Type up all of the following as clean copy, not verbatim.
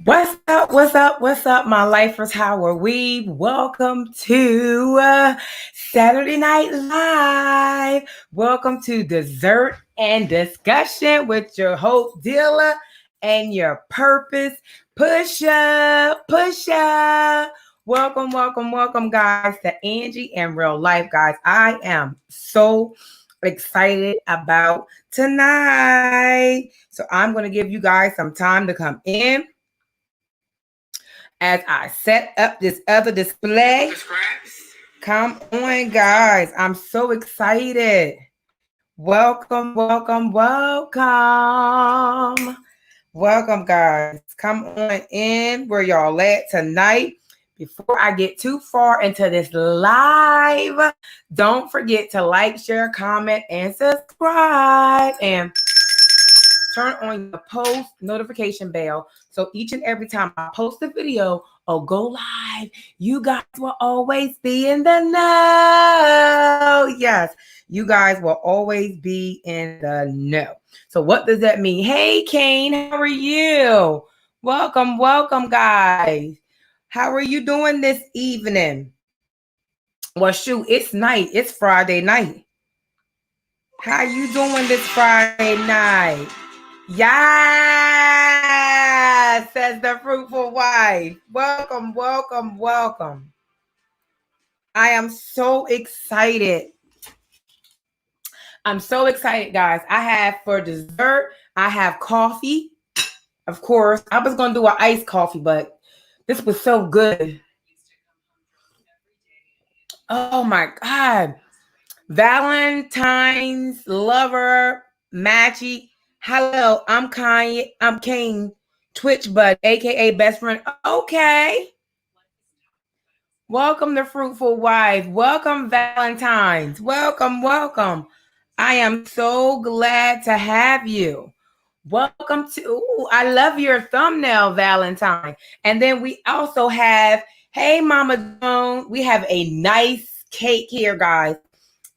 What's up? What's up? What's up, my lifers? How are we? Welcome to Saturday Night Live. Welcome to Dessert and Discussion with your host, Dilla, and your purpose pusher. Welcome, welcome, welcome, guys, to Angie and Real Life, guys. I am so excited about tonight. So I'm going to give you guys some time to come in as I set up this other display. Come on, guys. I'm so excited. Welcome, welcome, welcome. Welcome, guys. Come on in where y'all at tonight. Before I get too far into this live, don't forget to like, share, comment, and subscribe. And turn on your post notification bell. So each and every time I post a video or go live, you guys will always be in the know. Yes, you guys will always be in the know. So what does that mean? Hey, Kane, how are you? Welcome, welcome, guys. How are you doing this evening? Well, shoot, it's night. It's Friday night. How you doing this Friday night? Yes, says the Fruitful Wife. Welcome, welcome, welcome. I am so excited. I'm so excited, guys. I have for dessert, I have coffee. Of course, I was going to do an iced coffee, but this was so good. Oh my God. Valentine's lover, machi. Hello, I'm Kanye. I'm Kane, Twitch bud, aka best friend. Okay. Welcome to Fruitful Wife. Welcome, Valentine's. Welcome, welcome. I am so glad to have you. Welcome to, ooh, I love your thumbnail, Valentine. And then we also have, hey, Mama Joan, we have a nice cake here, guys.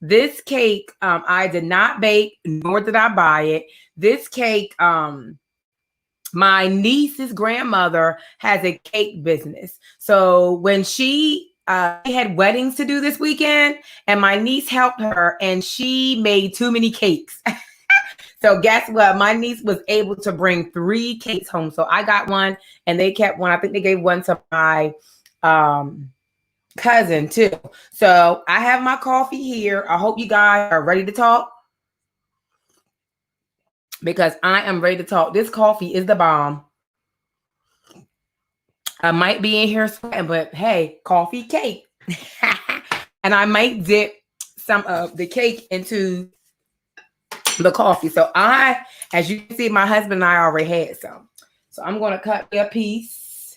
This cake, I did not bake, nor did I buy it. This cake, my niece's grandmother has a cake business. So when she had weddings to do this weekend, and my niece helped her, and she made too many cakes. So guess what? My niece was able to bring 3 cakes home. So I got one, and they kept one. I think they gave one to my cousin too. So I have my coffee here. I hope you guys are ready to talk, because I am ready to talk. This coffee is the bomb. I might be in here sweating, but hey, coffee cake. And I might dip some of the cake into the coffee. So as you can see, my husband and I already had some. So I'm going to cut a piece.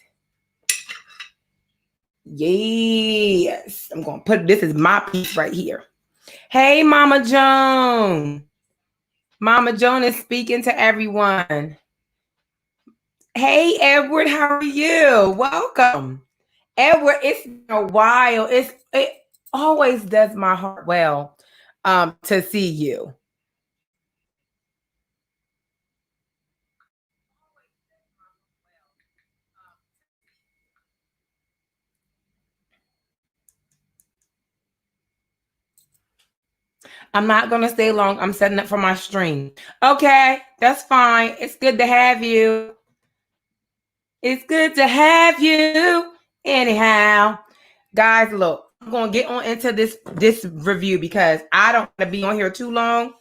Yes. I'm going to put, this is my piece right here. Hey, Mama Joan. Mama Joan is speaking to everyone. Hey, Edward, how are you? Welcome. Edward, it's been a while. It always does my heart well to see you. I'm not going to stay long. I'm setting up for my stream. Okay, that's fine. It's good to have you. It's good to have you. Anyhow, guys, look, I'm going to get on into this review, because I don't want to be on here too long,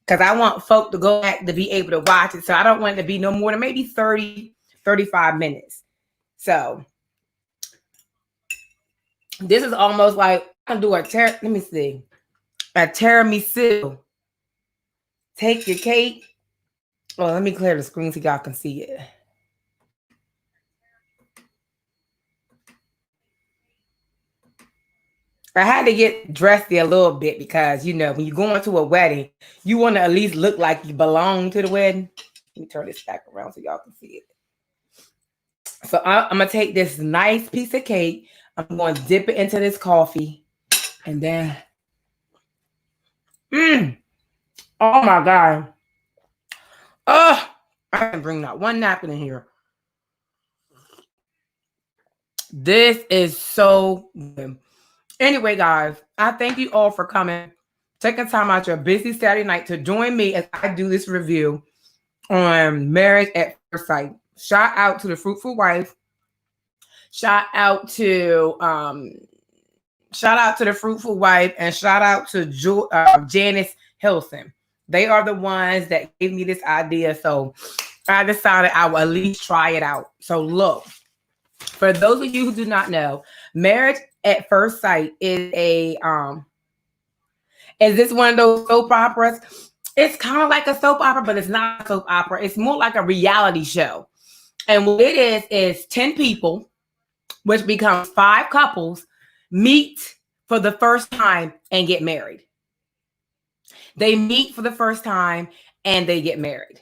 because I want folk to go back to be able to watch it. So I don't want it to be no more than maybe 30, 35 minutes. So this is almost like I'm going to do let me see. A tiramisu. Take your cake. Oh, let me clear the screen so y'all can see it. I had to get dressed a little bit, because, you know, when you go into a wedding, you want to at least look like you belong to the wedding. Let me turn this back around so y'all can see it. So I'm going to take this nice piece of cake. I'm going to dip it into this coffee. And then, oh my God. Oh, I didn't bring not one napkin in here. This is so good. Anyway, guys, I thank you all for coming, taking time out your busy Saturday night to join me as I do this review on Marriage at First Sight. Shout out to the Fruitful Wife. Shout out to the Fruitful Wife, and shout out to Janice Hilson. They are the ones that gave me this idea, so I decided I will at least try it out. So look, for those of you who do not know, Marriage at First Sight is this one of those soap operas? It's kind of like a soap opera, but it's not a soap opera. It's more like a reality show. And what it is 10 people, which becomes 5 couples, meet for the first time and get married. They meet for the first time and they get married.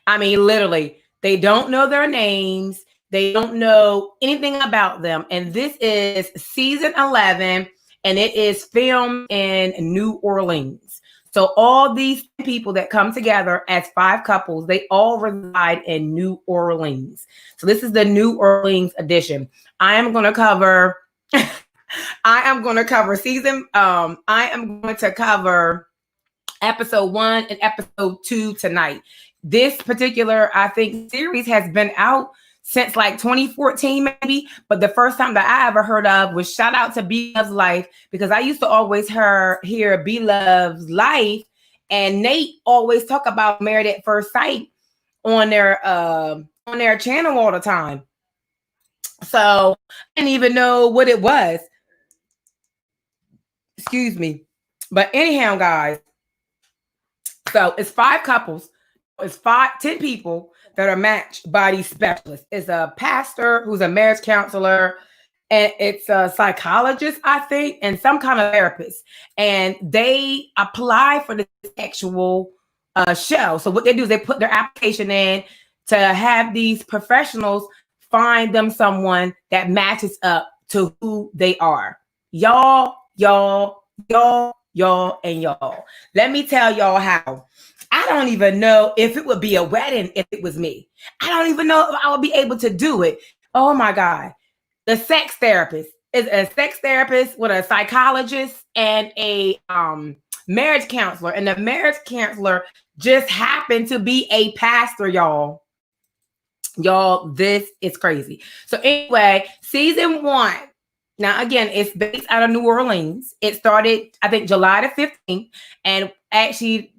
I mean, literally, they don't know their names. They don't know anything about them. And this is season 11, and it is filmed in New Orleans. So all these people that come together as 5 couples, they all reside in New Orleans. So this is the New Orleans edition. I am going to cover episode 1 and episode 2 tonight. This particular, I think, series has been out since like 2014 maybe, but the first time that I ever heard of was shout out to B Love's Life, because I used to always hear B Love's Life, and Nate always talk about Married at First Sight on their channel all the time. So I didn't even know what it was. Excuse me. But anyhow, guys, so it's 5 couples. It's 10 people that are matched by these specialists. It's a pastor who's a marriage counselor, and it's a psychologist, I think, and some kind of therapist. And they apply for the actual show. So what they do is they put their application in to have these professionals find them someone that matches up to who they are. Y'all, and y'all. Let me tell y'all how. I don't even know if it would be a wedding if it was me. I don't even know if I would be able to do it. Oh my God. The sex therapist is a sex therapist with a psychologist and a marriage counselor. And the marriage counselor just happened to be a pastor, y'all. Y'all, this is crazy. So anyway, season 1. Now, again, it's based out of New Orleans. It started, I think, July the 15th. And actually,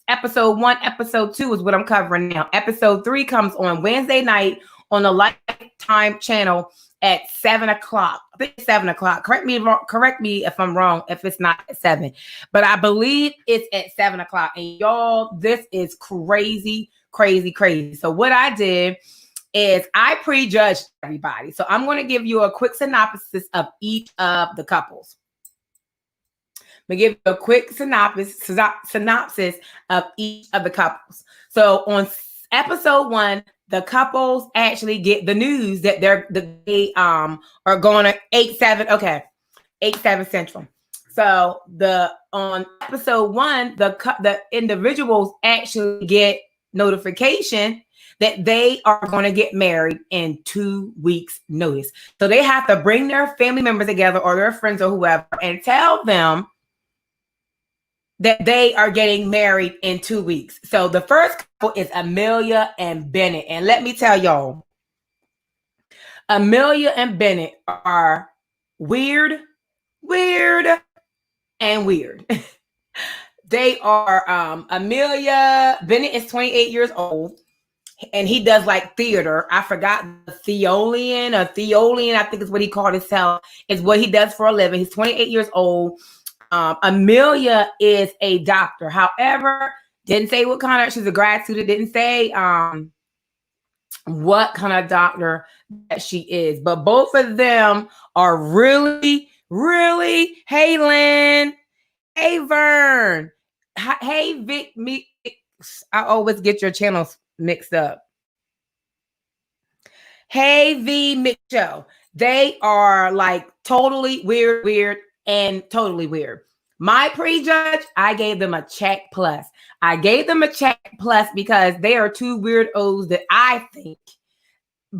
episode 1, episode 2 is what I'm covering now. Episode 3 comes on Wednesday night on the Lifetime channel at 7 o'clock. I think it's 7 o'clock. Correct me if I'm wrong, if it's not at 7. But I believe it's at 7 o'clock. And y'all, this is crazy, crazy, crazy. So what I did is I prejudged everybody. So I'm going to give you a quick synopsis of each of the couples. I'm going to give you a quick synopsis of each of the couples. So on episode 1, the couples actually get the news that they are going to 8/7 Central. So on episode 1, the individuals actually get notification that they are going to get married in 2 weeks' notice. So they have to bring their family members together or their friends or whoever and tell them that they are getting married in 2 weeks. So the first couple is Amelia and Bennett. And let me tell y'all, Amelia and Bennett are weird. They are Bennett is 28 years old. And he does like theater. I forgot the Theolian, I think is what he called himself, is what he does for a living. He's 28 years old. Amelia is a doctor. However, didn't say what kind of, she's a grad student, didn't say what kind of doctor that she is. But both of them are really, hey Lynn, hey Vern, hey Vic, I always get your channels mixed up. Hey V Mitchell. They are like totally weird and totally weird. My prejudge, I gave them a check plus. I gave them a check plus because they are 2 weirdos that I think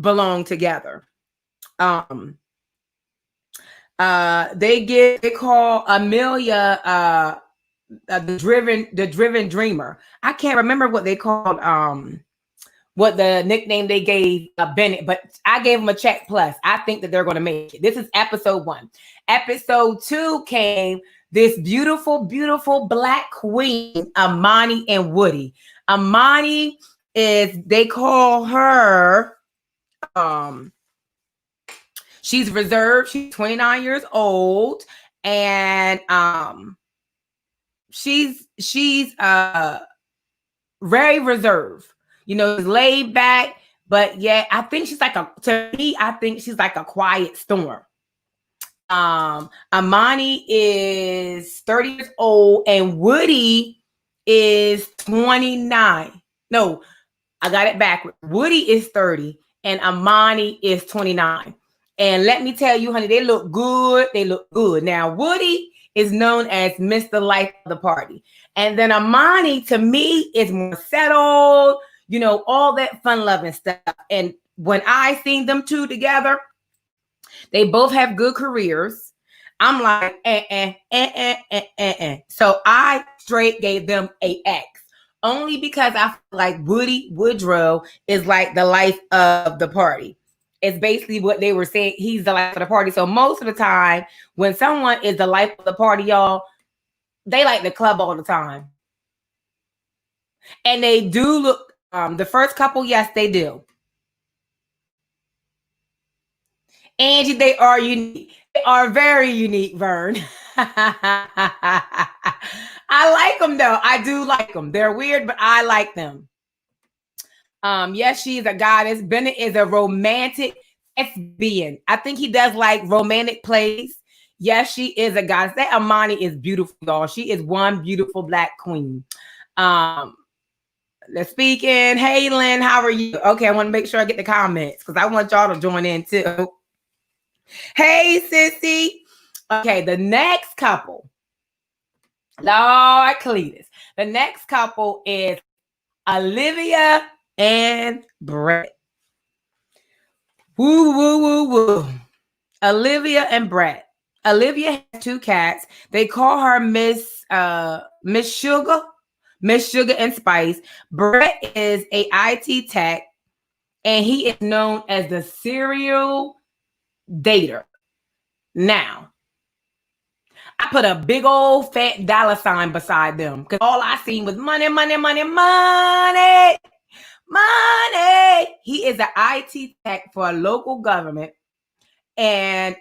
belong together. They call Amelia the driven dreamer. I can't remember what they called what the nickname they gave Bennett, but I gave them a check plus. I think that they're going to make it. This is episode 1. Episode 2 came this beautiful, beautiful black queen, Amani and Woody. Amani they call her, she's reserved. She's 29 years old, and she's very reserved. Laid back, but yeah, I think she's to me, I think she's like a quiet storm. Amani is 30 years old and Woody is 29. No, I got it backwards. Woody is 30 and Amani is 29. And let me tell you, honey, they look good. They look good. Now, Woody is known as Mr. Life of the party. And then Amani, to me, is more settled, all that fun-loving stuff. And when I seen them two together, they both have good careers. I'm like, So I straight gave them a X. Only because I feel like Woody Woodrow is like the life of the party. It's basically what they were saying. He's the life of the party. So most of the time, when someone is the life of the party, y'all, they like the club all the time. And they do look, the first couple, yes, they do. Angie, they are unique. They are very unique, Vern. I like them, though. I do like them. They're weird, but I like them. Yes, she's a goddess. Bennett is a romantic lesbian. I think he does like romantic plays. Yes, she is a goddess. That Amani is beautiful, y'all. She is one beautiful black queen. Let's speak in. Hey, Lynn, how are you? Okay, I want to make sure I get the comments because I want y'all to join in too. Hey, sissy. Okay, the next couple. Lord Cletus. The next couple is Olivia and Bret. Woo, woo, woo, woo. Olivia and Bret. Olivia has 2 cats. They call her Miss Sugar. Miss Sugar and Spice. Bret is a IT tech, and he is known as the serial dater. Now, I put a big old fat dollar sign beside them because all I seen was money, money, money, money, money. He is an IT tech for a local government, and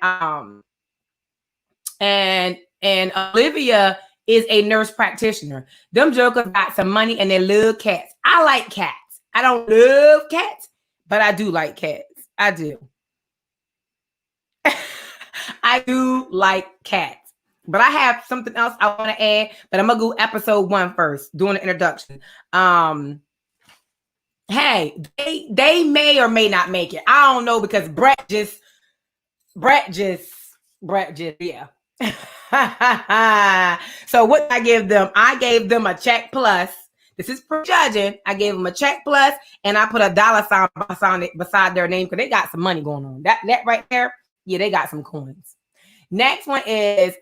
Olivia is a nurse practitioner. Them jokers got some money and they love cats. I like cats. I don't love cats, but I do like cats. I do. I do like cats. But I have something else I want to add, but I'm going to go episode 1 first, doing the introduction. Hey, they may or may not make it. I don't know because Bret just, yeah. So what I give them? I gave them a check plus. This is for judging. I gave them a check plus, and I put a dollar sign beside their name because they got some money going on. That right there, yeah, they got some coins. Next one is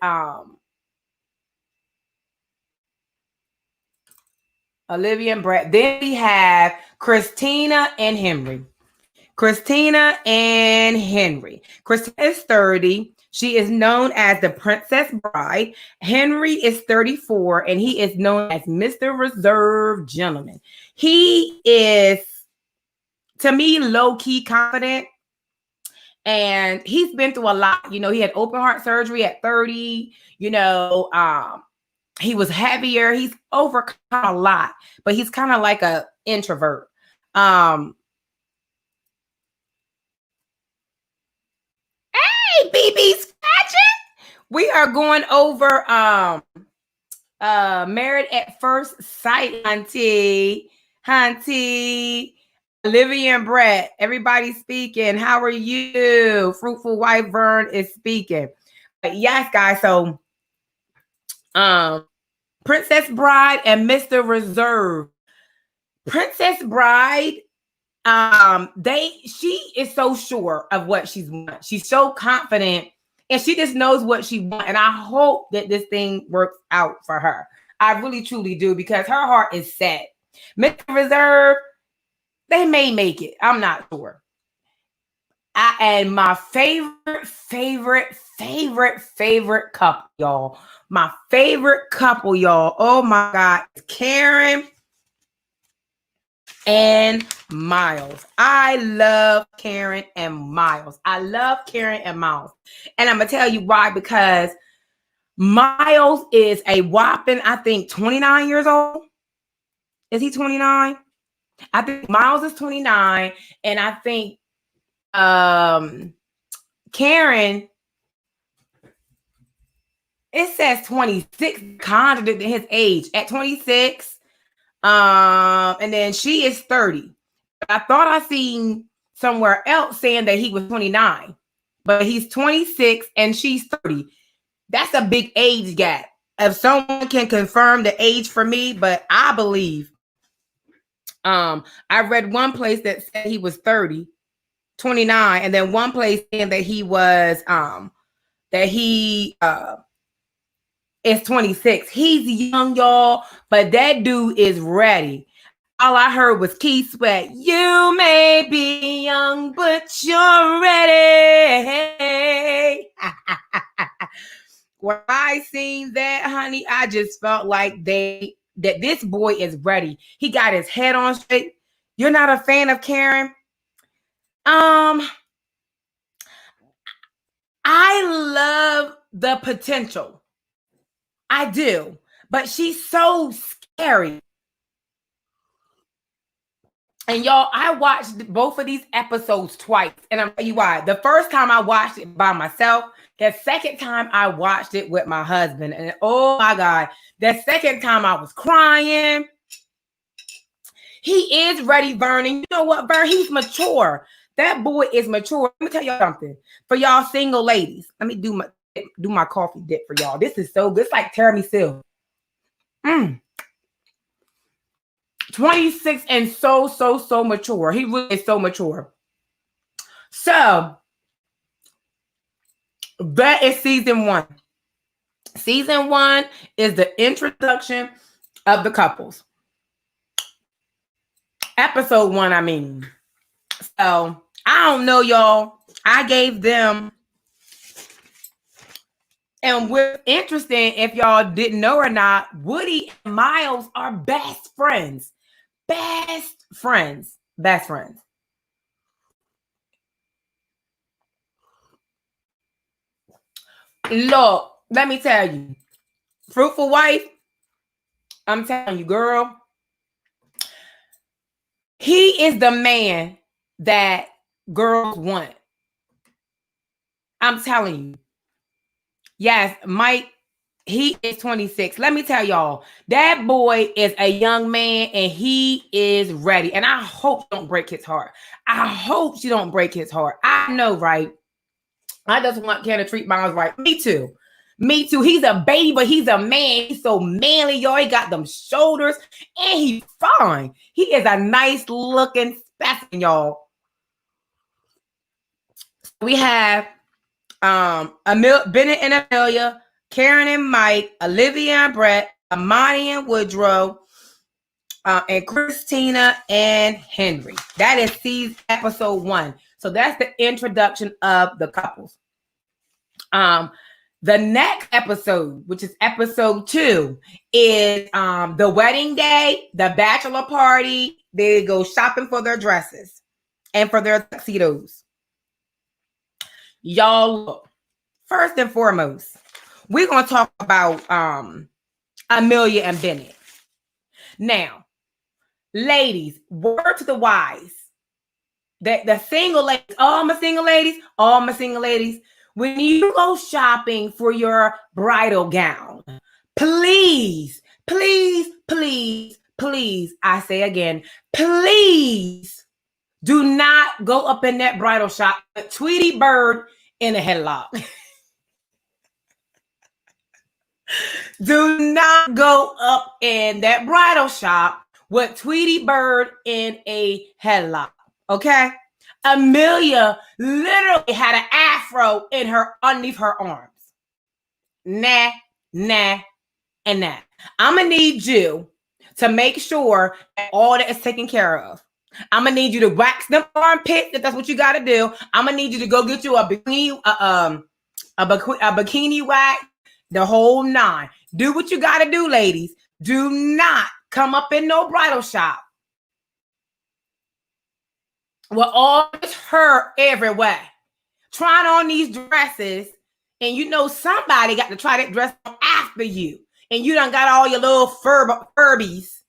Olivia and Bret. Then we have Christina and Henry. Christina and Henry. Christina is 30. She is known as the Princess Bride. Henry is 34, and he is known as Mr. Reserved Gentleman. He is, to me, low-key confident, and he's been through a lot. You know, he had open heart surgery at 30. You know, he was heavier. He's overcome a lot, but he's kind of like an introvert. Hey, BB Scratching. We are going over Married at First Sight, Hunty. Olivia and Bret, everybody speaking. How are you? Fruitful Wife Vern is speaking. But yes, guys. So, Princess Bride and Mr. Reserve. Princess Bride, She is so sure of what she's want. She's so confident, and she just knows what she wants. And I hope that this thing works out for her. I really truly do, because her heart is set. Mr. Reserve, they may make it. I'm not sure. And my favorite couple, y'all. My favorite couple, y'all. Oh my God. Karen and Miles. I love Karen and Miles. I love Karen and Miles. And I'm going to tell you why, because Miles is a whopping, I think, 29 years old. Is he 29? I think Miles is 29. And I think Karen, it says 26, contradicting his age at 26. And then she is 30. I thought I seen somewhere else saying that he was 29, but he's 26 and she's 30. That's a big age gap. If someone can confirm the age for me, but I believe, I read one place that said he was 30, 29, and then one place saying that he was, is 26. He's young, y'all, but that dude is ready. All I heard was Keith Sweat. You may be young, but you're ready. When I seen that, honey, I just felt like that this boy is ready. He got his head on straight. You're not a fan of Karen? I love the potential. I do, but she's so scary. And y'all, I watched both of these episodes twice, and I'm telling you why. The first time I watched it by myself. The second time I watched it with my husband, and oh my God, the second time I was crying. He is ready, Vernon. You know what, Vern? He's mature. That boy is mature. Let me tell y'all something. For y'all single ladies, let me do my coffee dip for y'all. This is so good. It's like tiramisu. 26 and so mature. He really is so mature. So that is season 1. Season 1 is the introduction of the couples. Episode 1, I mean. So I don't know, y'all. I gave them, and what's interesting, if y'all didn't know or not, Woody and Miles are best friends. Best friends. Best friends. Look, let me tell you. Fruitful Wife, I'm telling you, girl. He is the man that girls want. I'm telling you. Yes, Mike, he is 26. Let me tell y'all, that boy is a young man and he is ready. And I hope she don't break his heart. I hope she don't break his heart. I know, right? I just want Ken to treat Miles right. Me too. Me too. He's a baby, but he's a man. He's so manly, y'all. He got them shoulders and he's fine. He is a nice looking specimen, y'all. We have Bennett and Amelia, Karen and Mike, Olivia and Bret, Amani and Woodrow, and Christina and Henry. That is episode 1. So that's the introduction of the couples. The next episode, which is episode 2, is the wedding day, the bachelor party. They go shopping for their dresses and for their tuxedos. Y'all, look, first and foremost, we're going to talk about Amelia and Bennett. Now, ladies, word to the wise. The single ladies, all my single ladies, when you go shopping for your bridal gown, please, I say again, please do not go up in that bridal shop with Tweety Bird in a headlock. Do not go up in that bridal shop with Tweety Bird in a headlock. Okay. Amelia literally had an afro in her underneath her arms. Nah, nah, and nah. I'm gonna need you to make sure that all that is taken care of. I'm gonna need you to wax them armpits if that's what you gotta do. I'm gonna need you to go get you a bikini wax, the whole nine. Do what you gotta do, ladies. Do not come up in no bridal shop with all this hair everywhere, trying on these dresses, and you know somebody got to try that dress on after you, and you done got all your little Furbies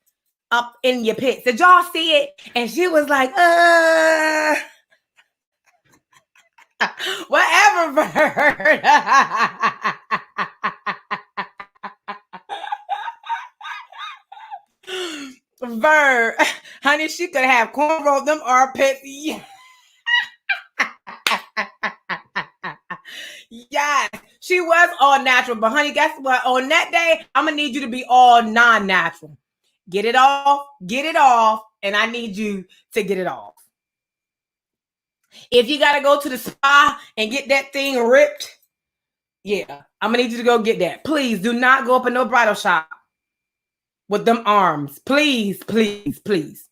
up in your pits. Did y'all see it? And she was like, whatever, Bird. Bird, honey, she could have cornrowed them armpits. Yes, she was all natural, but honey, guess what? On that day, I'm gonna need you to be all non-natural. Get it off, and I need you to get it off. If you gotta go to the spa and get that thing ripped, yeah, I'm gonna need you to go get that. Please do not go up in no bridal shop with them arms. Please, please, please.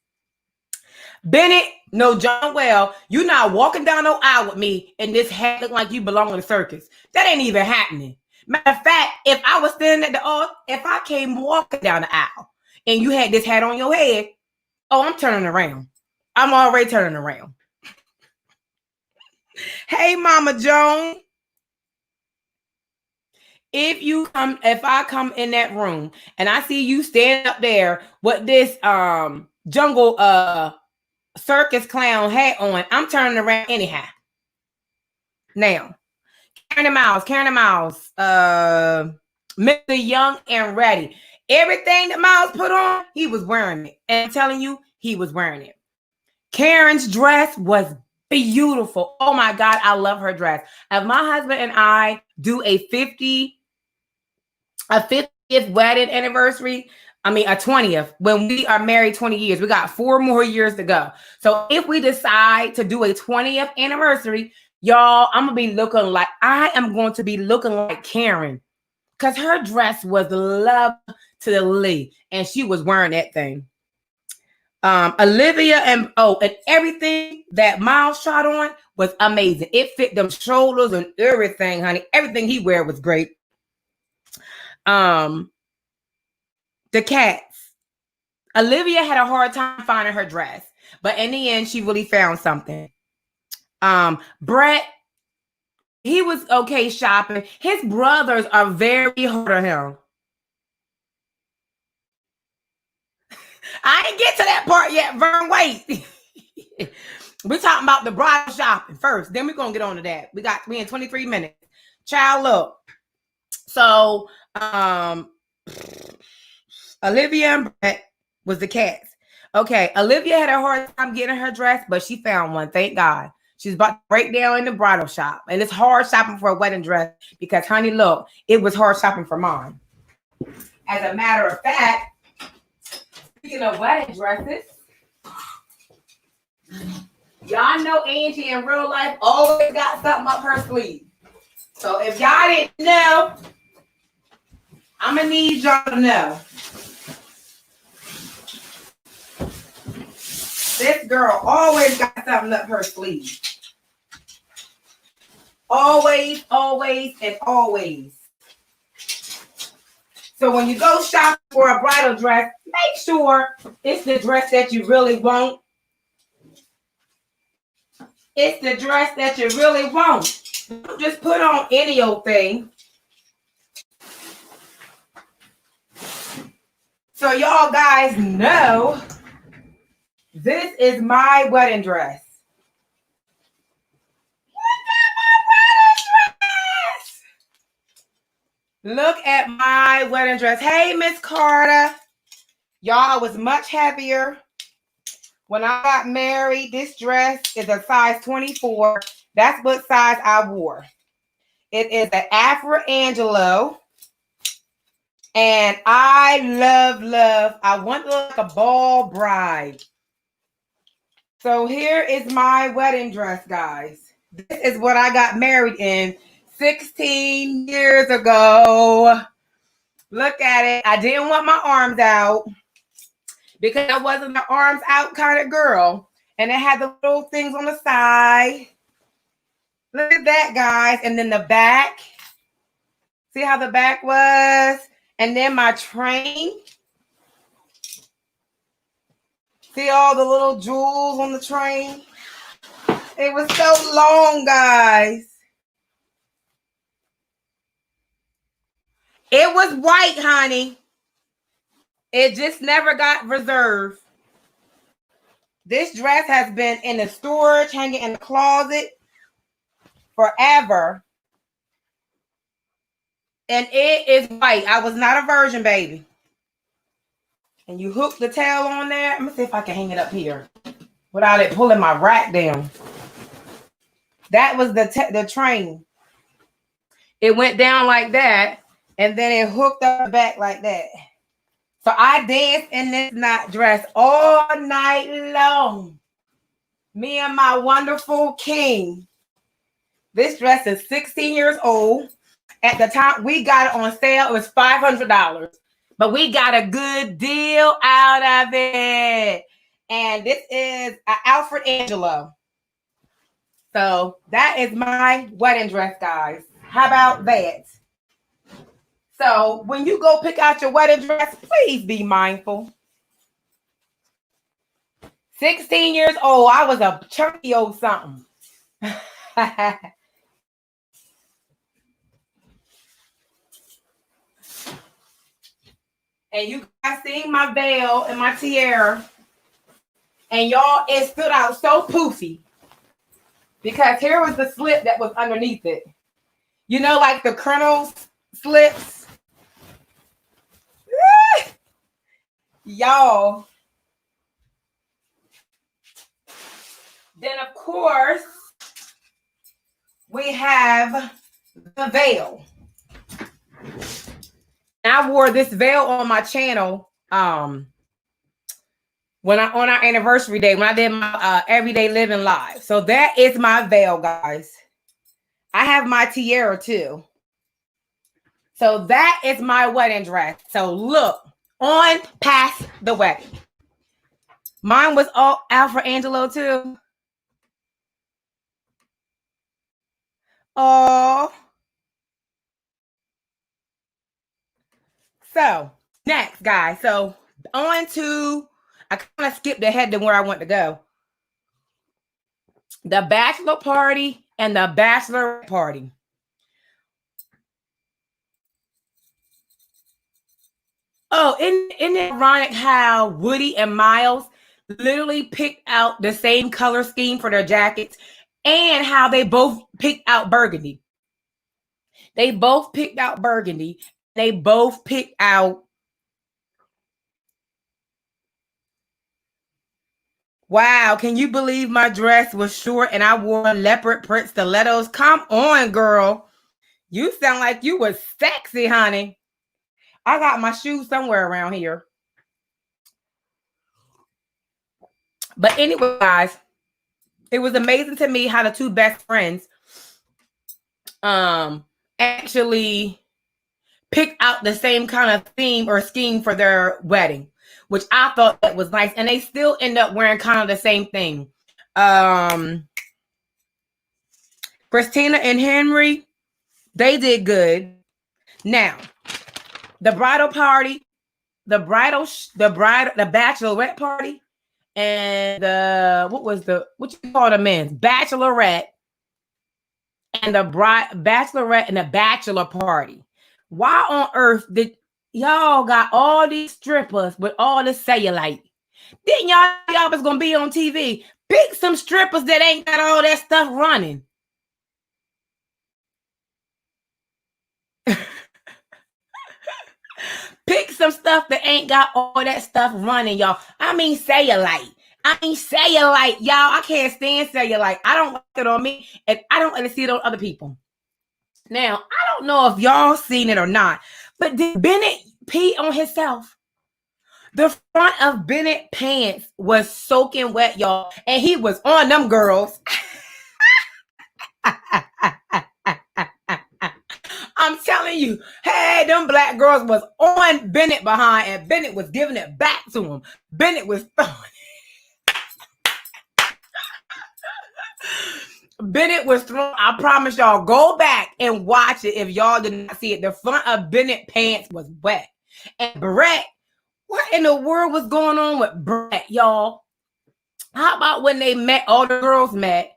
Bennett, no John well, you not walking down no aisle with me and this hat look like you belong in a circus. That ain't even happening. Matter of fact, if I was standing at the altar, if I came walking down the aisle and you had this hat on your head, oh, I'm turning around. I'm already turning around. Hey, Mama Joan. If I come in that room and I see you standing up there with this jungle circus clown hat on, I'm turning around anyhow. Now, Karen the Mouse, Mr. Young and Ready. Everything that Miles put on, he was wearing it. And I'm telling you, he was wearing it. Karen's dress was beautiful. Oh my God, I love her dress. If my husband and I do a 50th wedding anniversary, a 20th, when we are married 20 years, we got 4 more years to go. So if we decide to do a 20th anniversary, y'all, I am going to be looking like Karen, because her dress was love to the Lee, and she was wearing that thing. Olivia and everything that Miles shot on was amazing. It fit them shoulders and everything, honey. Everything he wear was great. The cats. Olivia had a hard time finding her dress, but in the end, she really found something. Bret, he was okay shopping. His brothers are very hard on him. I didn't get to that part yet, Vern. Wait. We're talking about the bridal shopping first. Then we're going to get on to that. We in 23 minutes. Child, look. So, Olivia and Bret was the cats. Okay, Olivia had a hard time getting her dress, but she found one. Thank God. She's about to break down in the bridal shop. And it's hard shopping for a wedding dress because, honey, look, it was hard shopping for mine. As a matter of fact, speaking of wedding dresses, y'all know Angie in real life always got something up her sleeve. So if y'all didn't know, I'm going to need y'all to know. This girl always got something up her sleeve. Always, always, and always. So when you go shop for a bridal dress, make sure it's the dress that you really want. It's the dress that you really want. Don't just put on any old thing. So y'all guys know, this is my wedding dress. Look at my wedding dress. Hey, Miss Carter. Y'all, was much heavier when I got married. This dress is a size 24. That's what size I wore. It is an Afro Angelo. And I love. I want to look like a ball bride. So here is my wedding dress, guys. This is what I got married in 16 years ago. Look at it. I didn't want my arms out because I wasn't an arms out kind of girl. And it had the little things on the side. Look at that, guys. And then the back. See how the back was? And then my train. See all the little jewels on the train? It was so long, guys. It was white, honey. It just never got reserved. This dress has been in the storage, hanging in the closet forever. And it is white. I was not a virgin, baby. And you hook the tail on there. Let me see if I can hang it up here without it pulling my rack down. That was the train. It went down like that, and then it hooked up the back like that. So I danced in this night dress all night long. Me and my wonderful king. This dress is 16 years old. At the time we got it on sale, it was $500. But we got a good deal out of it. And this is an Alfred Angelo. So that is my wedding dress, guys. How about that? So when you go pick out your wedding dress, please be mindful. 16 years old, I was a chunky old something. And you guys seen my veil and my tiara. And y'all, it stood out so poofy. Because here was the slip that was underneath it. You know, like the colonel slips. Y'all. Then, of course, we have the veil. I wore this veil on my channel on our anniversary day when I did my everyday living live. So that is my veil, guys. I have my tiara too. So that is my wedding dress. So look, on past the wedding. Mine was all Alfred Angelo too. Oh. So next, guys. So on to, I kind of skipped ahead to where I want to go. The bachelor party and the bachelorette party. Oh, isn't it ironic how Woody and Miles literally picked out the same color scheme for their jackets and how they both picked out burgundy? They both picked out burgundy. They both picked out. Wow, can you believe my dress was short and I wore leopard print stilettos? Come on, girl. You sound like you was sexy, honey. I got my shoes somewhere around here. But anyway, guys, it was amazing to me how the two best friends actually picked out the same kind of theme or scheme for their wedding, which I thought that was nice. And they still end up wearing kind of the same thing. Christina and Henry, they did good. Now, the bridal party, the bachelorette party, and what you call the men's bachelorette, and the bachelorette and the bachelor party. Why on earth did y'all got all these strippers with all the cellulite? Didn't y'all was gonna be on TV? Pick some strippers that ain't got all that stuff running. Pick some stuff that ain't got all that stuff running, y'all. I mean cellulite, y'all. I can't stand cellulite. I don't like it on me, and I don't like to see it on other people. Now, I don't know if y'all seen it or not, but did Bennett pee on himself? The front of Bennett pants was soaking wet, y'all, and he was on them girls. I'm telling you, hey, them black girls was on Bennett behind, and Bennett was giving it back to him. Bennett was throwing Bennett was throwing. I promise y'all, go back and watch it if y'all did not see it. The front of Bennett pants was wet. And Bret, what in the world was going on with Bret, y'all? How about when they met, all the girls met?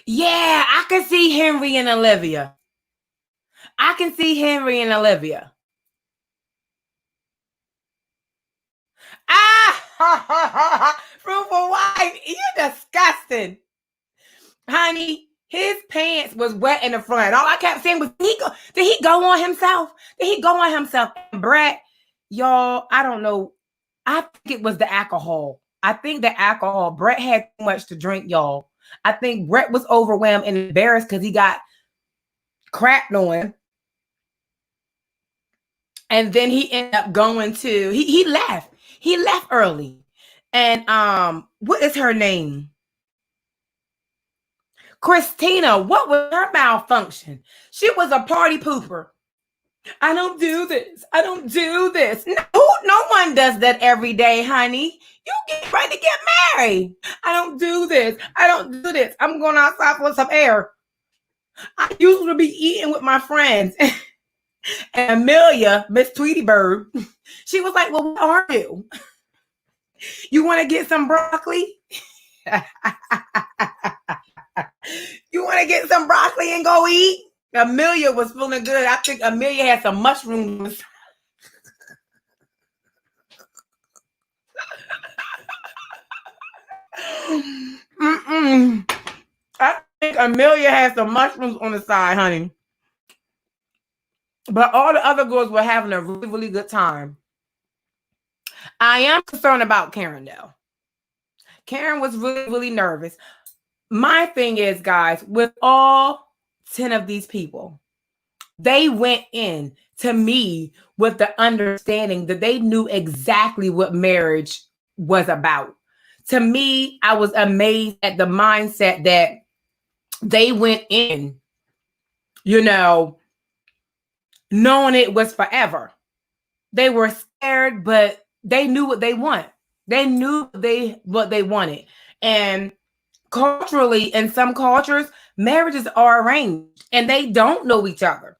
Yeah, I can see Henry and Olivia. I can see Henry and Olivia. Ah, Fruitful Wife, you're disgusting. Honey, his pants was wet in the front. All I kept saying was, did he go on himself? Did he go on himself? And Bret, y'all, I don't know. I think it was the alcohol. I think the alcohol. Bret had too much to drink, y'all. I think Bret was overwhelmed and embarrassed because he got crapped on. And then he ended up going to, he left. He left early. And what is her name? Christina, what was her malfunction? She was a party pooper. I don't do this. I don't do this. No one does that every day, honey. You get ready to get married. I don't do this. I don't do this. I'm going outside for some air. I usually be eating with my friends. And Amelia, Miss Tweety Bird, she was like, well, what are you? You want to get some broccoli? You want to get some broccoli and go eat? Amelia was feeling good. I think Amelia had some mushrooms. I think Amelia had some mushrooms on the side, honey. But all the other girls were having a really, really good time. I am concerned about Karen, though. Karen was really, really nervous. My thing is, guys, with all 10 of these people, they went in to me with the understanding that they knew exactly what marriage was about. To me, I was amazed at the mindset that they went in, you know, knowing it was forever. They were scared, but they knew what they want. They knew what they wanted. And culturally, in some cultures, marriages are arranged and they don't know each other.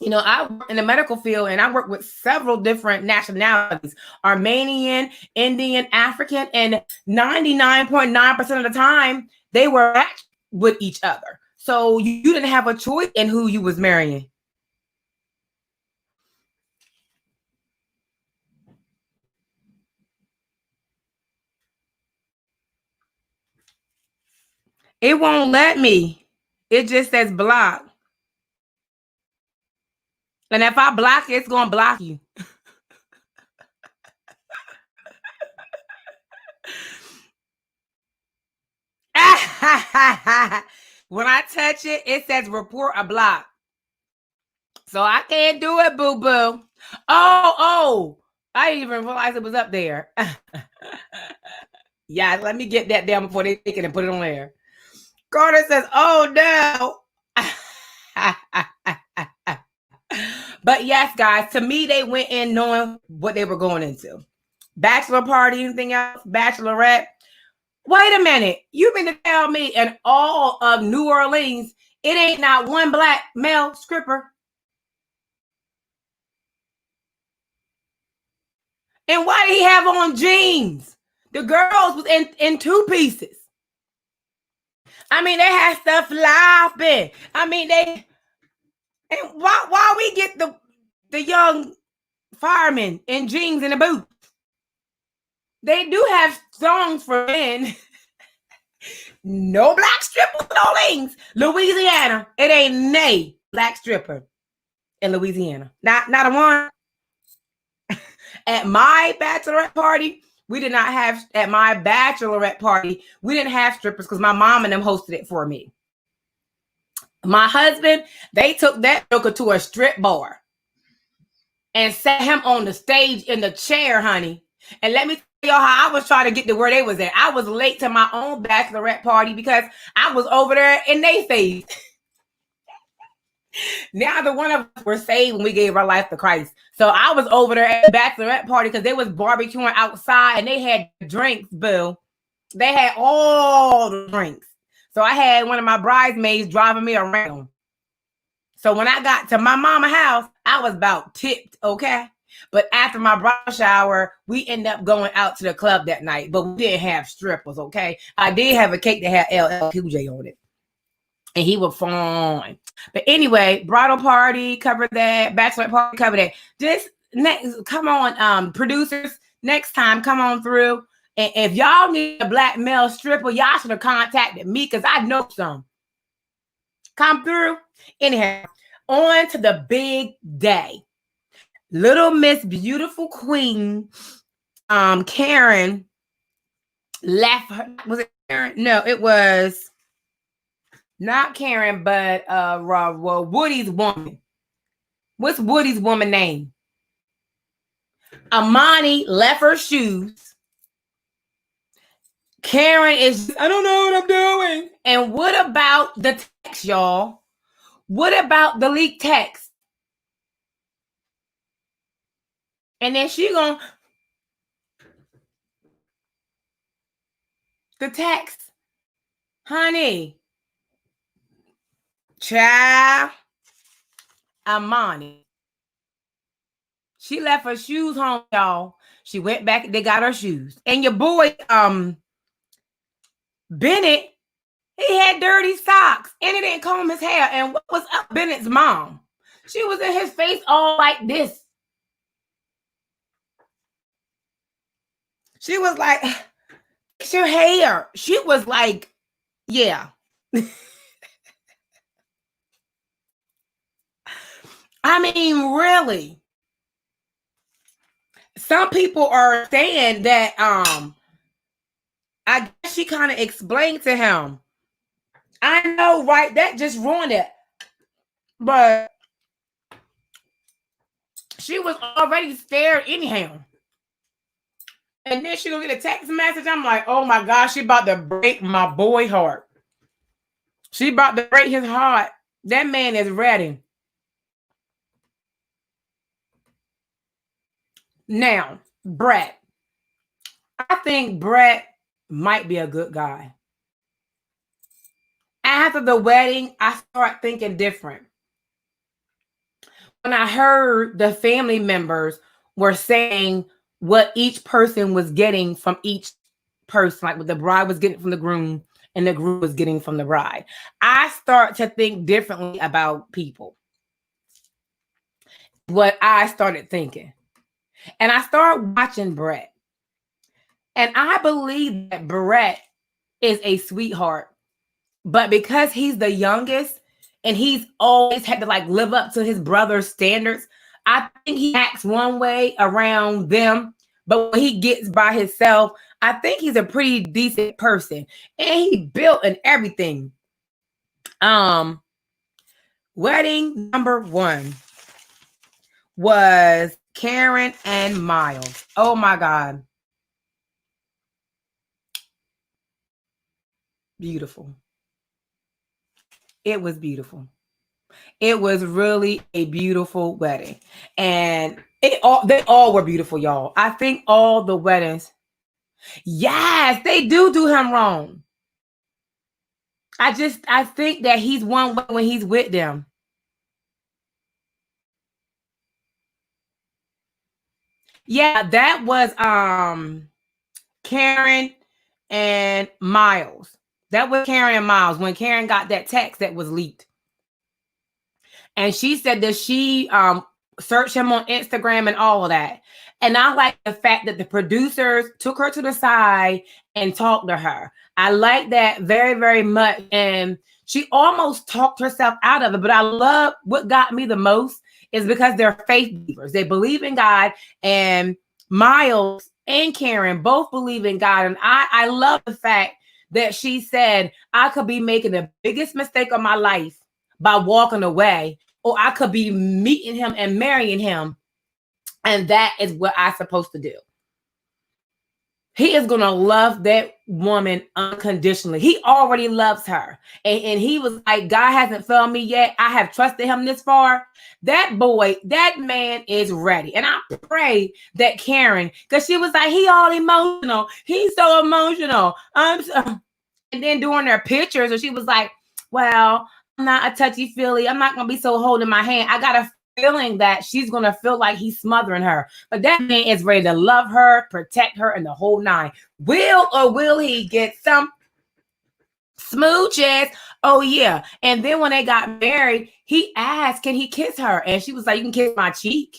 You know, I work in the medical field and I work with several different nationalities, Armenian, Indian, African, and 99.9% of the time, they were matched with each other. So you didn't have a choice in who you was marrying. It won't let me. It just says block. And if I block it, it's going to block you. When I touch it, it says report a block. So I can't do it, boo-boo. Oh, I didn't even realize it was up there. Yeah, let me get that down before they take it and put it on there. Carter says, oh, no. But yes, guys, to me, they went in knowing what they were going into. Bachelor party, anything else? Bachelorette? Wait a minute. You mean to tell me in all of New Orleans, it ain't not one black male stripper? And why did he have on jeans? The girls was in two pieces. I mean, they had stuff flopping. I mean, and why we get the young firemen in jeans and a boot? They do have songs for men. No black stripper in Orleans, Louisiana. It ain't nay black stripper in Louisiana. Not a one. At my bachelorette party, we did not have, at my bachelorette party, we didn't have strippers because my mom and them hosted it for me. My husband, they took that joker to a strip bar and sat him on the stage in the chair, honey. And let me tell y'all how I was trying to get to where they was at. I was late to my own bachelorette party because I was over there in their face. Neither one of us were saved when we gave our life to Christ. So I was over there at the bachelorette party because they was barbecuing outside and they had drinks, boo. They had all the drinks. So I had one of my bridesmaids driving me around. So when I got to my mama's house, I was about tipped, okay? But after my bridal shower, we ended up going out to the club that night, but we didn't have strippers, okay? I did have a cake that had LL Cool J on it. And he was fun. But anyway, bridal party, cover that. Bachelor party, cover that. Just next, come on, producers, next time, come on through. And if y'all need a black male stripper, y'all should have contacted me because I know some. Come through. Anyhow, on to the big day. Little Miss Beautiful Queen, Karen left her. Was it Karen? No, it was not Karen, but Woody's woman. What's Woody's woman name? Amani left her shoes. Karen is, I don't know what I'm doing. And what about the text, y'all? What about the leaked text? And then she gonna, the text, honey, child, Amani. She left her shoes home, y'all. She went back, they got her shoes. And your boy, Bennett, he had dirty socks and he didn't comb his hair. And what was up Bennett's mom? She was in his face all like this. She was like, it's your hair. She was like, yeah. I mean, really. Some people are saying that I guess she kind of explained to him. I know, right? That just ruined it. But she was already scared anyhow. And then she gonna get a text message. I'm like, oh my gosh, she about to break my boy heart. She about to break his heart. That man is ready. Now, Bret. I think Bret might be a good guy. After the wedding, I start thinking different. When I heard the family members were saying what each person was getting from each person, like what the bride was getting from the groom and the groom was getting from the bride, I start to think differently about people. What I started thinking. And I started watching Bret. And I believe that Bret is a sweetheart. But because he's the youngest and he's always had to like live up to his brother's standards, I think he acts one way around them. But when he gets by himself, I think he's a pretty decent person. And he built and everything. Wedding number 1 was Karen and Miles. Oh my God. Beautiful. It was beautiful. It was really a beautiful wedding. And they all were beautiful, y'all. I think all the weddings, yes, they do him wrong. I think that he's one way when he's with them. Yeah, that was Karen and Miles. That was Karen and Miles when Karen got that text that was leaked. And she said that she searched him on Instagram and all of that. And I like the fact that the producers took her to the side and talked to her. I like that very, very much. And she almost talked herself out of it. But I love what got me the most is because they're faith believers. They believe in God. And Miles and Karen both believe in God. And I love the fact that she said, I could be making the biggest mistake of my life, by walking away, or I could be meeting him and marrying him. And that is what I'm supposed to do. He is going to love that woman unconditionally. He already loves her. And he was like, God hasn't failed me yet. I have trusted him this far. That boy, that man is ready. And I pray that Karen, because she was like, he all emotional. He's so emotional. And then during their pictures, and she was like, well, I'm not a touchy-feely. I'm not going to be so holding my hand. I got a feeling that she's going to feel like he's smothering her. But that man is ready to love her, protect her, and the whole nine. Will he get some smooches? Oh, yeah. And then when they got married, he asked, can he kiss her? And she was like, you can kiss my cheek.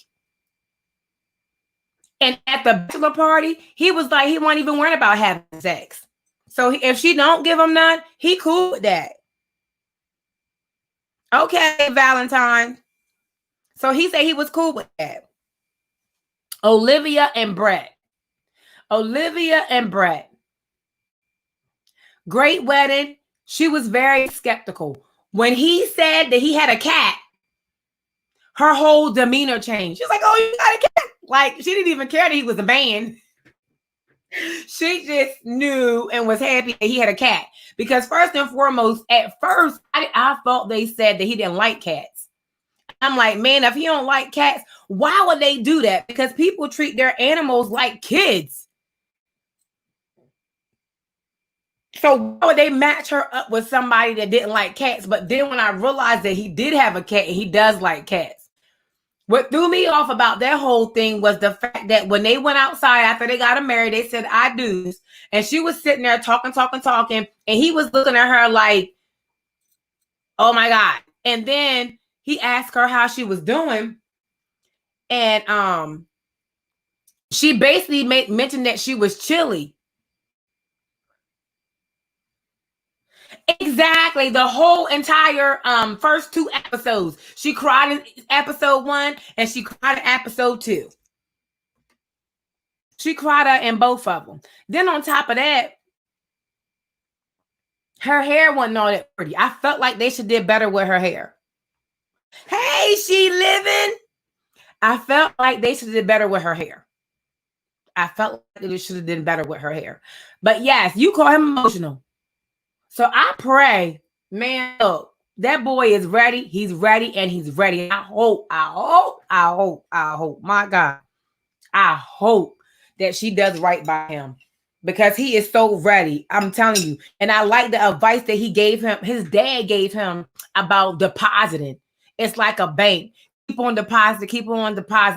And at the bachelor party, he was like, he wasn't even worried about having sex. So if she don't give him none, he cool with that. Okay, Valentine. So he said he was cool with that. Olivia and Bret. Great wedding. She was very skeptical. When he said that he had a cat, her whole demeanor changed. She's like, oh, you got a cat? Like, she didn't even care that he was a man. She just knew and was happy that he had a cat. Because first and foremost, at first, I thought they said that he didn't like cats. I'm like, man, if he don't like cats, why would they do that? Because people treat their animals like kids. So why would they match her up with somebody that didn't like cats? But then when I realized that he did have a cat and he does like cats, what threw me off about that whole thing was the fact that when they went outside after they got married, they said, I do. And she was sitting there talking. And he was looking at her like, oh my God. And then he asked her how she was doing. And she basically mentioned that she was chilly. Exactly. The whole entire first 2 episodes. She cried in episode 1 and she cried in episode 2. She cried in both of them. Then on top of that, her hair wasn't all that pretty. I felt like they should did better with her hair. Hey, she living. I felt like they should have did better with her hair. I felt like they should have done better with her hair. But yes, you call him emotional. So I pray, man, look, that boy is ready. He's ready and he's ready. I hope, my God, I hope that she does right by him because he is so ready. I'm telling you. And I like the advice that he gave him, his dad gave him about depositing. It's like a bank. Keep on deposit,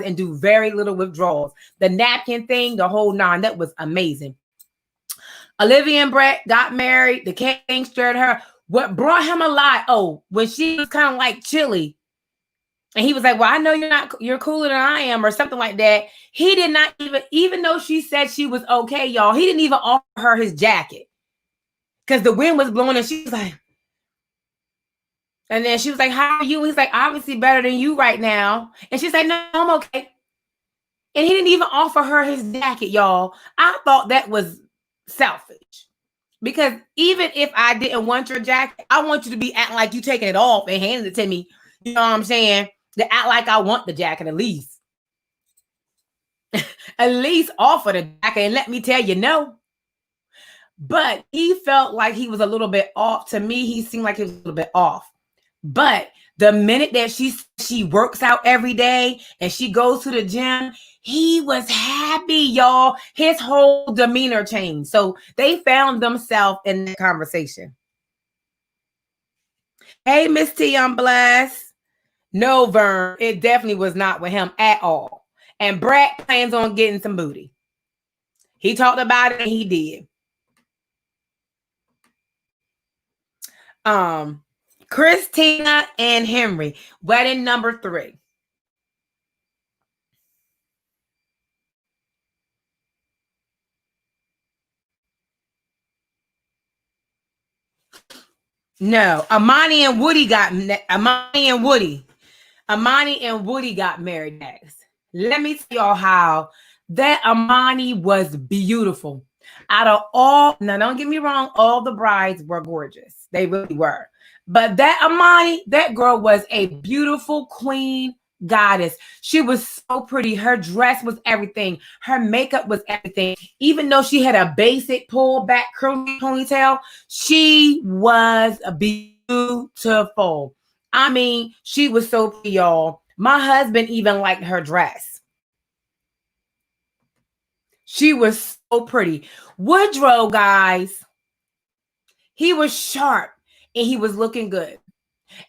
and do very little withdrawals. The napkin thing, the whole 9, that was amazing. Olivia and Bret got married. The cat thing stirred her. What brought him a lot? Oh, when she was kind of like chilly. And he was like, well, I know you're cooler than I am, or something like that. He did not even though she said she was okay, y'all, he didn't even offer her his jacket. Because the wind was blowing and she was like, and then she was like, how are you? He's like, obviously better than you right now. And she's like, no, I'm okay. And he didn't even offer her his jacket, y'all. I thought that was selfish. Because even if I didn't want your jacket, I want you to be acting like you taking it off and handing it to me. You know what I'm saying? To act like I want the jacket at least. At least offer the jacket and let me tell you no. But he felt like he was a little bit off. To me, he seemed like he was a little bit off. But the minute that she works out every day and she goes to the gym, he was happy, y'all. His whole demeanor changed. So they found themselves in the conversation. Hey, Miss T, I'm blessed. No, Vern, it definitely was not with him at all. And Bret plans on getting some booty. He talked about it and he did. Christina and Henry, wedding number 3. No, Amani and Woody got married next. Let me tell y'all how that Amani was beautiful. Out of all, now don't get me wrong, all the brides were gorgeous. They really were. But that Amani, that girl was a beautiful queen goddess. She was so pretty. Her dress was everything. Her makeup was everything. Even though she had a basic pull back curly ponytail, she was beautiful. I mean, she was so pretty, y'all. My husband even liked her dress. She was so pretty. Woodrow, guys, he was sharp and he was looking good.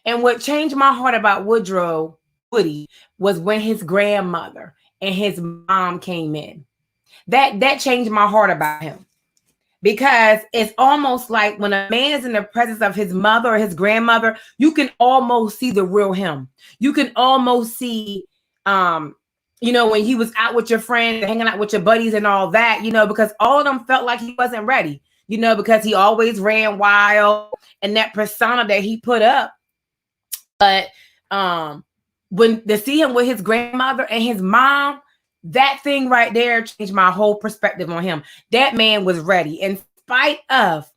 And what changed my heart about Woody, was when his grandmother and his mom came in. That changed my heart about him. Because it's almost like when a man is in the presence of his mother or his grandmother, you can almost see the real him. You can almost see, when he was out with your friends, hanging out with your buddies and all that, because all of them felt like he wasn't ready, because he always ran wild and that persona that he put up. But when to see him with his grandmother and his mom, that thing right there changed my whole perspective on him. That man was ready in spite of,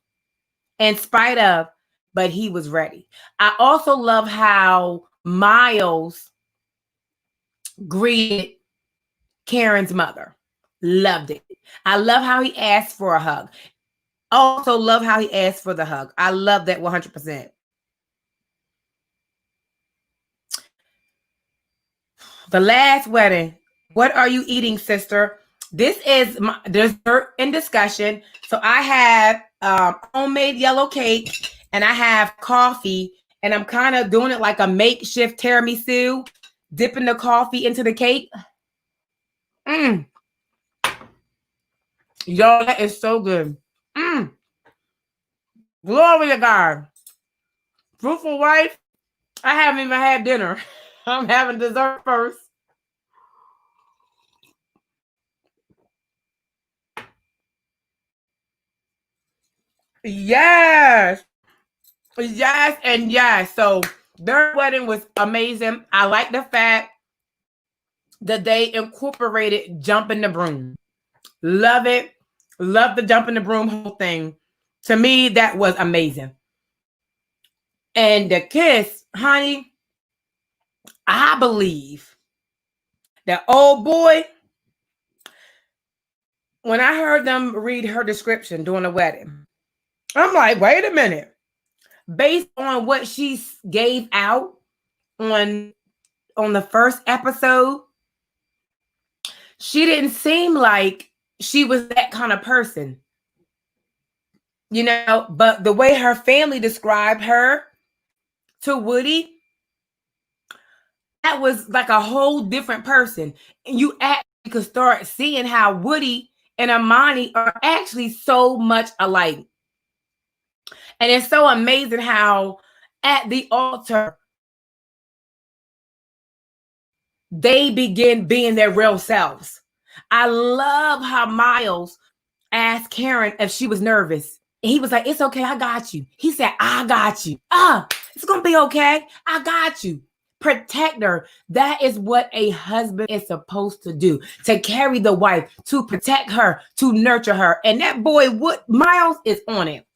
but he was ready. I also love how Miles greeted Karen's mother. Loved it. I love how he asked for a hug. Also love how he asked for the hug. I love that 100%. The last wedding. What are you eating, sister? This is my dessert in discussion. So I have homemade yellow cake and I have coffee, and I'm kind of doing it like a makeshift tiramisu, dipping the coffee into the cake. Y'all, that is so good. Glory to God. Fruitful Wife. I haven't even had dinner. I'm having dessert first. Yes. Yes and yes. So their wedding was amazing. I like the fact that they incorporated jumping the broom. Love it. Love the jumping the broom whole thing. To me, that was amazing. And the kiss, honey, I believe that old boy, when I heard them read her description during the wedding, I'm like, wait a minute. Based on what she gave out on the first episode, she didn't seem like she was that kind of person. But the way her family described her to Woody, that was like a whole different person. And you actually could start seeing how Woody and Amani are actually so much alike. And it's so amazing how at the altar, they begin being their real selves. I love how Miles asked Karen if she was nervous. And he was like, it's okay, I got you. He said, I got you. It's going to be okay. I got you. Protect her. That is what a husband is supposed to do. To carry the wife, to protect her, to nurture her. And that boy, Miles, is on it.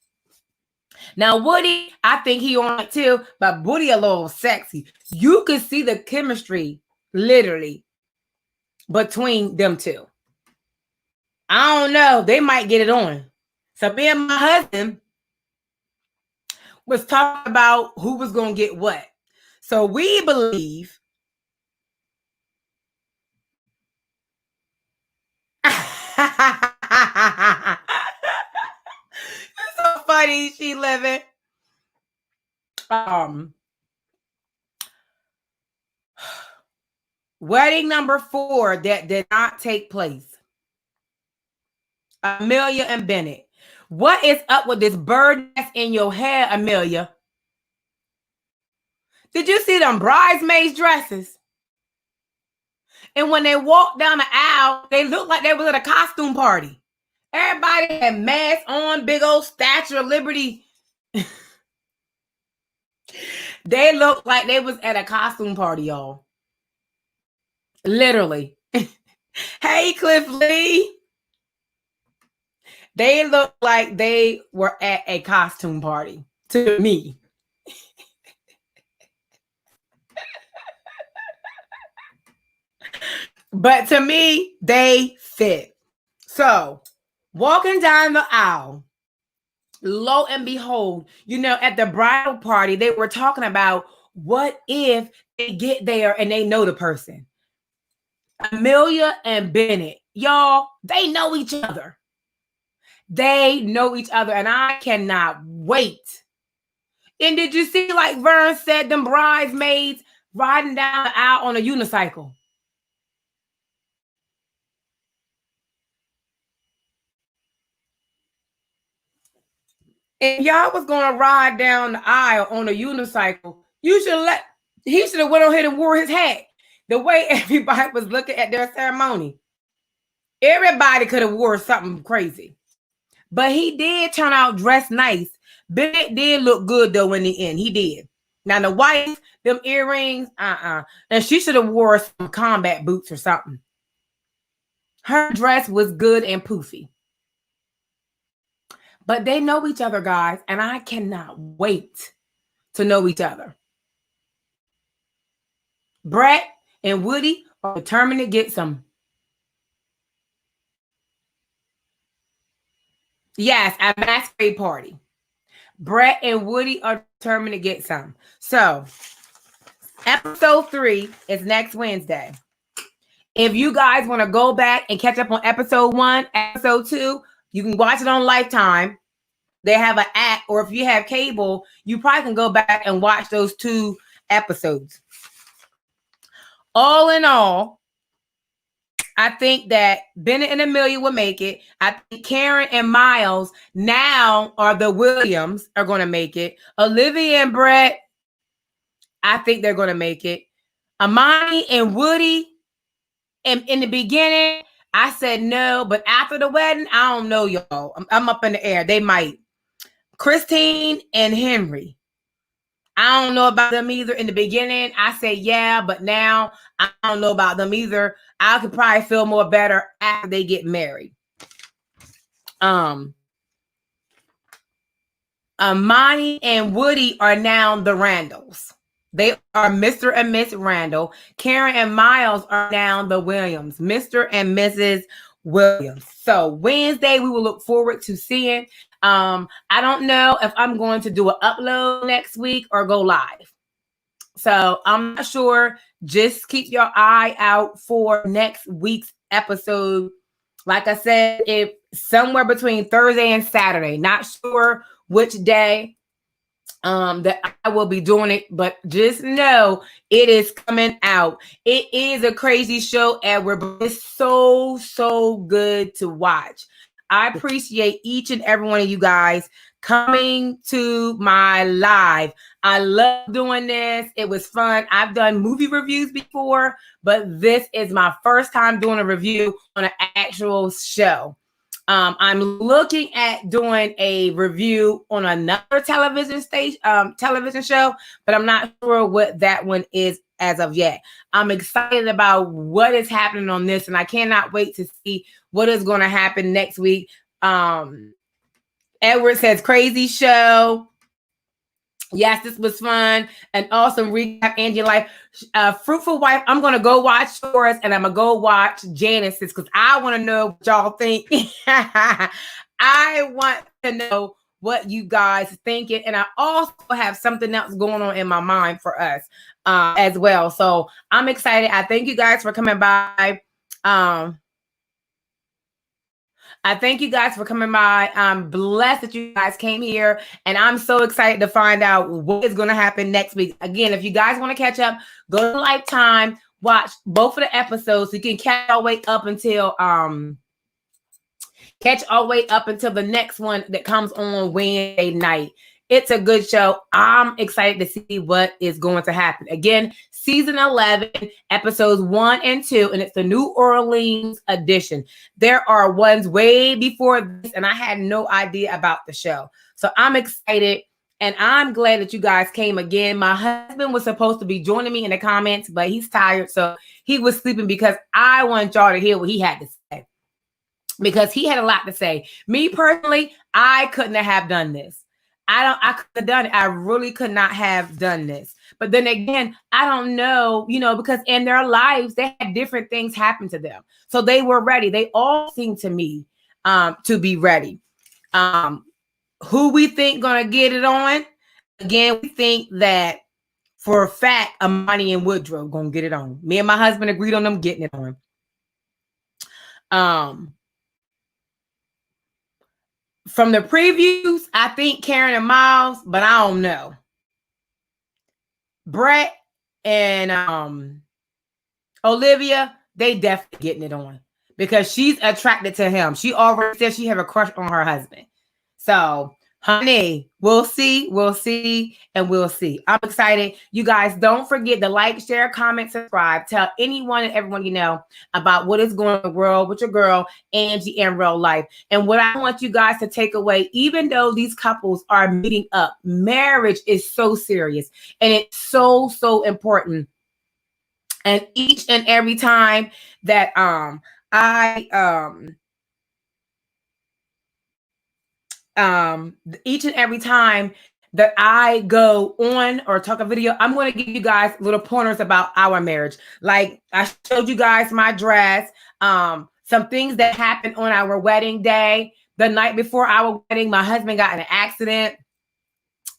Now, Woody, I think he on it too, but Woody a little sexy. You could see the chemistry, literally, between them two. I don't know. They might get it on. So me and my husband was talking about who was going to get what. So we believe it's so funny, she living. Wedding number 4 that did not take place. Amelia and Bennett. What is up with this bird nest in your hair, Amelia? Did you see them bridesmaids dresses? And when they walked down the aisle, they looked like they was at a costume party. Everybody had masks on, big old Statue of Liberty. They looked like they was at a costume party, y'all. Literally. Hey, Cliff Lee. They looked like they were at a costume party to me. But to me, they fit. So, walking down the aisle, lo and behold, at the bridal party, they were talking about what if they get there and they know the person. Amelia and Bennett, y'all, they know each other. They know each other, and I cannot wait. And did you see, like Vern said, them bridesmaids riding down the aisle on a unicycle? If y'all was gonna ride down the aisle on a unicycle, he should have went on ahead and wore his hat. The way everybody was looking at their ceremony, everybody could have wore something crazy. But he did turn out dressed nice. Bennett did look good though in the end. He did. Now the wife, them earrings, and she should have wore some combat boots or something. Her dress was good and poofy. But they know each other, guys, and I cannot wait to know each other. Bret and Woody are determined to get some. Yes, a masquerade party. Bret and Woody are determined to get some. So, episode 3 is next Wednesday. If you guys want to go back and catch up on episode 1, episode 2, you can watch it on Lifetime. They have an app, or if you have cable, you probably can go back and watch those 2 episodes. All in all, I think that Bennett and Amelia will make it. I think Karen and Miles now are the Williams are going to make it. Olivia and Bret, I think they're going to make it. Amani and Woody, and in the beginning, I said no, but after the wedding, I don't know, y'all. I'm up in the air. They might. Christine and Henry, I don't know about them either. In the beginning, I said yeah, but now I don't know about them either. I could probably feel more better after they get married. Amani and Woody are now the Randalls. They are Mr. and Miss Randall. Karen and Miles are now the Williams, Mr. and Mrs. Williams. So Wednesday, we will look forward to seeing. I don't know if I'm going to do an upload next week or go live. So I'm not sure. Just keep your eye out for next week's episode. Like I said, if somewhere between Thursday and Saturday, not sure which day that I will be doing it, but just know it is coming out. It is a crazy show, Edward, but it's so good to watch. I appreciate each and every one of you guys coming to my live. I love doing this. It was fun. I've done movie reviews before, but this is my first time doing a review on an actual show. I'm looking at doing a review on another television show, but I'm not sure what that one is as of yet. I'm excited about what is happening on this, and I cannot wait to see what is going to happen next week. Edward says crazy show. Yes, this was fun. An awesome recap, Angie Life. Fruitful Wife, I'm going to go watch yours, and I'm going to go watch Janice's because I want to know what y'all think. I want to know what you guys thinking, and I also have something else going on in my mind for us as well. So I'm excited. I thank you guys for coming by. I thank you guys for coming by. I'm blessed that you guys came here, and I'm so excited to find out what is going to happen next week. Again, if you guys want to catch up, go to Lifetime, watch both of the episodes. So you can catch all the way up until the next one that comes on Wednesday night. It's a good show. I'm excited to see what is going to happen. Again, season 11, episodes 1 and 2, and it's the New Orleans edition. There are ones way before this, and I had no idea about the show. So I'm excited, and I'm glad that you guys came again. My husband was supposed to be joining me in the comments, but he's tired, so he was sleeping because I want y'all to hear what he had to say, because he had a lot to say. Me personally, I couldn't have done this. I couldn't have done it. I really could not have done this. But then again, I don't know, because in their lives, they had different things happen to them. So they were ready. They all seemed to me to be ready. Who we think gonna get it on? Again, we think that for a fact, Amani and Woodrow gonna get it on. Me and my husband agreed on them getting it on. From the previews, I think Karen and Miles, but I don't know. Bret and Olivia, they definitely getting it on because she's attracted to him. She already said she have a crush on her husband. So, honey, we'll see, and we'll see. I'm excited. You guys, don't forget to like, share, comment, subscribe. Tell anyone and everyone you know about what is going on in the world with your girl, Angie, in real life. And what I want you guys to take away, even though these couples are meeting up, marriage is so serious and it's so, so important. And each and every time that each and every time that I go on or talk a video, I'm going to give you guys little pointers about our marriage. Like I showed you guys my dress, some things that happened on our wedding day. The night before our wedding, my husband got in an accident.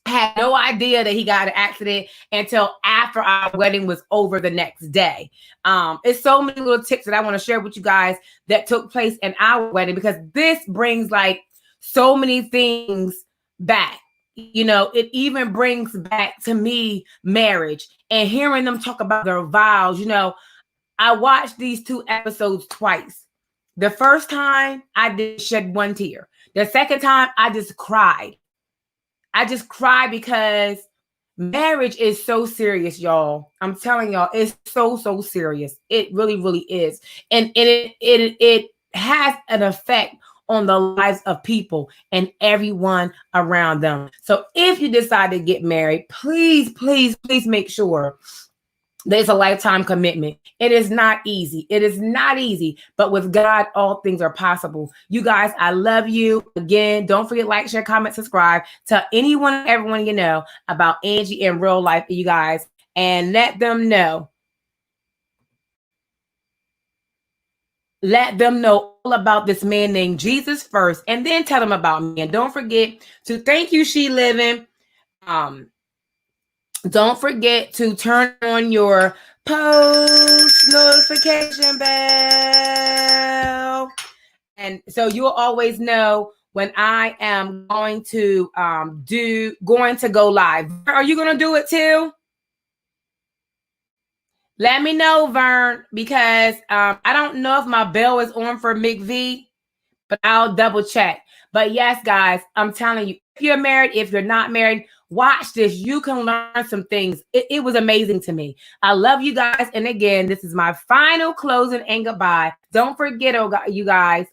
Had no idea that he got an accident until after our wedding was over the next day. It's so many little tips that I want to share with you guys that took place in our wedding, because this brings like so many things back. It even brings back to me marriage and hearing them talk about their vows. I watched these 2 episodes twice. The first time I did shed one tear. The second time I just cried. I just cry because marriage is so serious, y'all. I'm telling y'all, it's so, so serious. It really, really is. And it has an effect on the lives of people and everyone around them. So if you decide to get married, please, please, please make sure there's a lifetime commitment. It is not easy. It is not easy, but with God, all things are possible. You guys, I love you. Again, don't forget, like, share, comment, subscribe. Tell anyone, everyone you know about Angie in real life, you guys, and let them know. Let them know all about this man named Jesus first, and then tell them about me. And don't forget to thank you, She Living. Don't forget to turn on your post notification bell. And so you'll always know when I am going to go live. Are you going to do it too? Let me know, Vern, because I don't know if my bell is on for McV, but I'll double check. But yes, guys, I'm telling you, if you're married, if you're not married, watch this. You can learn some things. It was amazing to me. I love you guys. And again, this is my final closing and goodbye. Don't forget, you guys,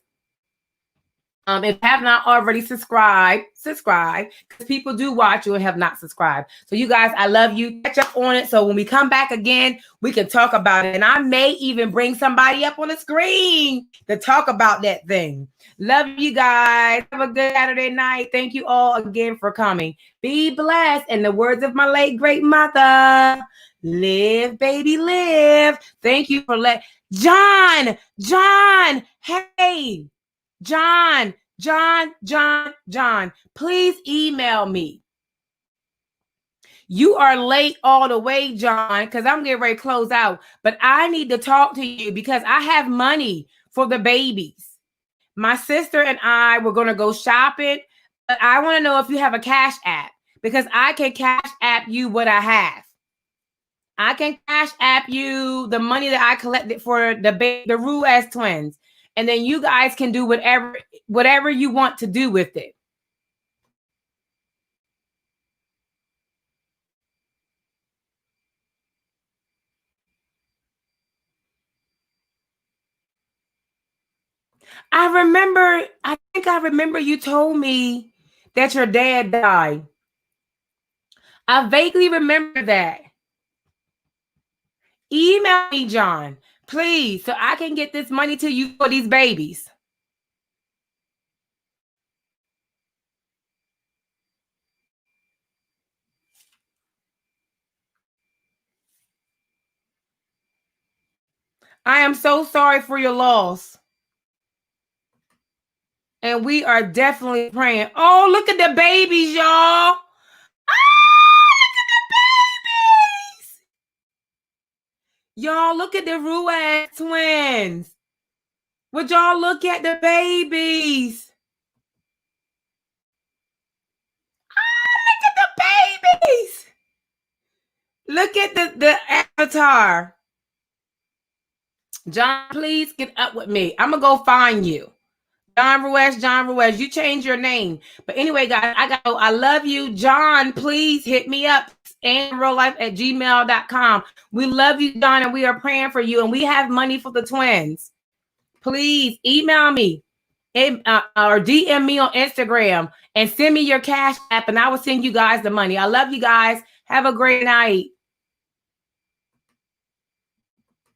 if you have not already subscribe, because people do watch you and have not subscribed. So you guys, I love you. Catch up on it. So when we come back again, we can talk about it. And I may even bring somebody up on the screen to talk about that thing. Love you guys. Have a good Saturday night. Thank you all again for coming. Be blessed. In the words of my late great mother, live, baby, live. Thank you for John, hey. John, please email me. You are late all the way, John, because I'm getting ready to close out. But I need to talk to you because I have money for the babies. My sister and I were going to go shopping, but I want to know if you have a Cash App, because I can Cash App you what I have. I can Cash App you the money that I collected for the Ruiz twins. And then you guys can do whatever you want to do with it. I think I remember you told me that your dad died. I vaguely remember that. Email me, John, please, so I can get this money to you for these babies. I am so sorry for your loss. And we are definitely praying. Oh, look at the babies, y'all. Ah, look at the babies. Y'all, look at the Ruiz twins. Would y'all look at the babies? Ah, look at the babies. Look at the avatar. John, please get up with me. I'm going to go find you. John Ruiz, you changed your name. But anyway, guys, I love you. John, please hit me up. Realife@gmail.com. We love you, John, and we are praying for you. And we have money for the twins. Please email me or DM me on Instagram and send me your Cash App, and I will send you guys the money. I love you guys. Have a great night.